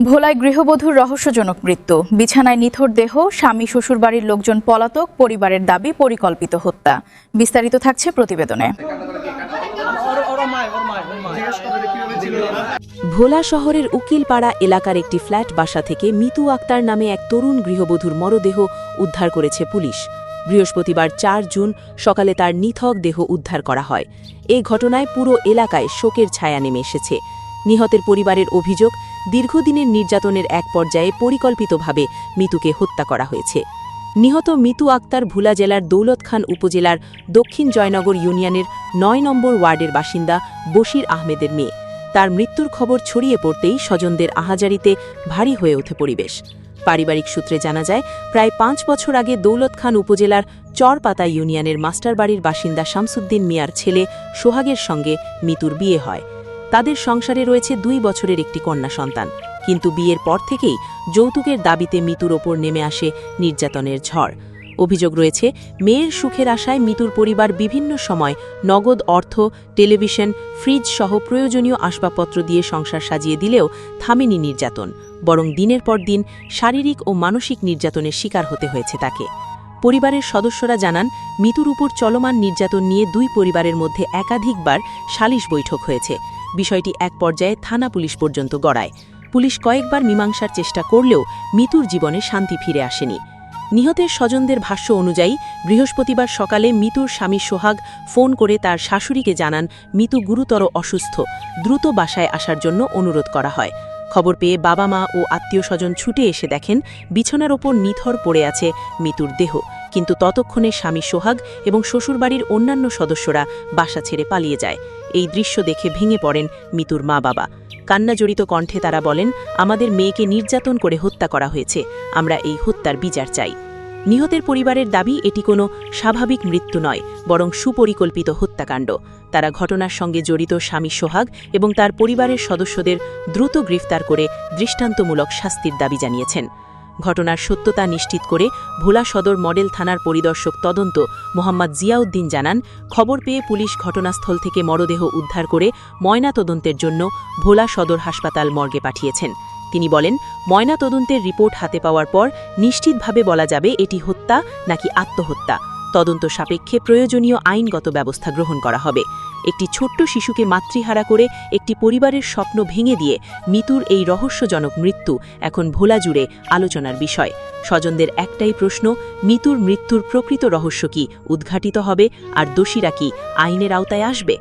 ভোলায় গৃহবধূর রহস্যজনক মৃত্যু, বিছানায় নিথর দেহ, স্বামী শ্বশুরবাড়ির লোকজন পলাতক, পরিবারের দাবি পরিকল্পিত হত্যা। বিস্তারিত থাকছে প্রতিবেদনে। ভোলা শহরের উকিলপাড়া এলাকার একটি ফ্ল্যাট বাসা থেকে মিতু আক্তার নামে এক তরুণ গৃহবধূর মরদেহ উদ্ধার করেছে পুলিশ। বৃহস্পতিবার ৪ জুন সকালে তার নিথক দেহ উদ্ধার করা হয়। এ ঘটনায় পুরো এলাকায় শোকের ছায়া নেমে এসেছে। নিহতের পরিবারের অভিযোগ, দীর্ঘদিনের নির্যাতনের এক পর্যায়ে পরিকল্পিতভাবে মিতুকে হত্যা করা হয়েছে। নিহত মিতু আক্তার ভোলা জেলার দৌলত খান উপজেলার দক্ষিণ জয়নগর ইউনিয়নের ৯ নম্বর ওয়ার্ডের বাসিন্দা বশির আহমেদের মেয়ে। তার মৃত্যুর খবর ছড়িয়ে পড়তেই স্বজনদের আহাজারিতে ভারী হয়ে ওঠে পরিবেশ। পারিবারিক সূত্রে জানা যায়, প্রায় ৫ বছর আগে দৌলত খান উপজেলার চরপাতা ইউনিয়নের মাস্টারবাড়ির বাসিন্দা শামসুদ্দিন মিয়ার ছেলে সোহাগের সঙ্গে মিতুর বিয়ে হয়। তাদের সংসারে রয়েছে ২ বছরের একটি কন্যা সন্তান। কিন্তু বিয়ের পর থেকেই যৌতুকের দাবিতে মিতুর ওপর নেমে আসে নির্যাতনের ঝড়। অভিযোগ রয়েছে, মেয়ের সুখের আশায় মিতুর পরিবার বিভিন্ন সময় নগদ অর্থ, টেলিভিশন, ফ্রিজ সহ প্রয়োজনীয় আসবাবপত্র দিয়ে সংসার সাজিয়ে দিলেও থামেনি নির্যাতন, বরং দিনের পর দিন শারীরিক ও মানসিক নির্যাতনের শিকার হতে হয়েছে তাকে। পরিবারের সদস্যরা জানান, মিতুর উপর চলমান নির্যাতন নিয়ে ২ পরিবারের মধ্যে একাধিকবার সালিশ বৈঠক হয়েছে। বিষয়টি এক পর্যায়ে থানা পুলিশ পর্যন্ত গড়ায়। পুলিশ কয়েকবার মীমাংসার চেষ্টা করলেও মিতুর জীবনে শান্তি ফিরে আসেনি। নিহতের স্বজনদের ভাষ্য অনুযায়ী, বৃহস্পতিবার সকালে মিতুর স্বামী সোহাগ ফোন করে তার শাশুড়িকে জানান মিতু গুরুতর অসুস্থ, দ্রুত বাসায় আসার জন্য অনুরোধ করা হয়। খবর পেয়ে বাবা মা ও আত্মীয় স্বজন ছুটে এসে দেখেন বিছানার ওপর নিথর পড়ে আছে মিতুর দেহ। কিন্তু ততক্ষণে স্বামী সোহাগ এবং শ্বশুরবাড়ির অন্যান্য সদস্যরা বাসা ছেড়ে পালিয়ে যায়। এই দৃশ্য দেখে ভেঙে পড়েন মিতুর মা বাবা। কান্নাজড়িত কণ্ঠে তারা বলেন, আমাদের মেয়েকে নির্যাতন করে হত্যা করা হয়েছে, আমরা এই হত্যার বিচার চাই। নিহতের পরিবারের দাবি, এটি কোনো স্বাভাবিক মৃত্যু নয়, বরং সুপরিকল্পিত হত্যাকাণ্ড। তারা ঘটনার সঙ্গে জড়িত স্বামী সোহাগ এবং তার পরিবারের সদস্যদের দ্রুত গ্রেফতার করে দৃষ্টান্তমূলক শাস্তির দাবি জানিয়েছেন। ঘটনার সত্যতা নিশ্চিত করে ভোলা সদর মডেল থানার পরিদর্শক তদন্ত মোহাম্মদ জিয়াউদ্দিন জানান, খবর পেয়ে পুলিশ ঘটনাস্থল থেকে মরদেহ উদ্ধার করে ময়নাতদন্তের জন্য ভোলা সদর হাসপাতাল মর্গে পাঠিয়েছেন। তিনি বলেন, ময়নাতদন্তের রিপোর্ট হাতে পাওয়ার পর নিশ্চিতভাবে বলা যাবে এটি হত্যা নাকি আত্মহত্যা। তদন্ত সাপেক্ষে প্রয়োজনীয় আইনগত ব্যবস্থা গ্রহণ করা হবে। একটি ছোট্ট শিশুকে মাতৃহারা করে একটি পরিবারের স্বপ্ন ভেঙে দিয়ে মিতুর এই রহস্যজনক মৃত্যু এখন ভোলা জুড়ে আলোচনার বিষয়। স্বজনদের একটাই প্রশ্ন, মিতুর মৃত্যুর প্রকৃত রহস্য কি উদ্ঘাটিত হবে, আর দোষীরা কি আইনের আওতায় আসবে?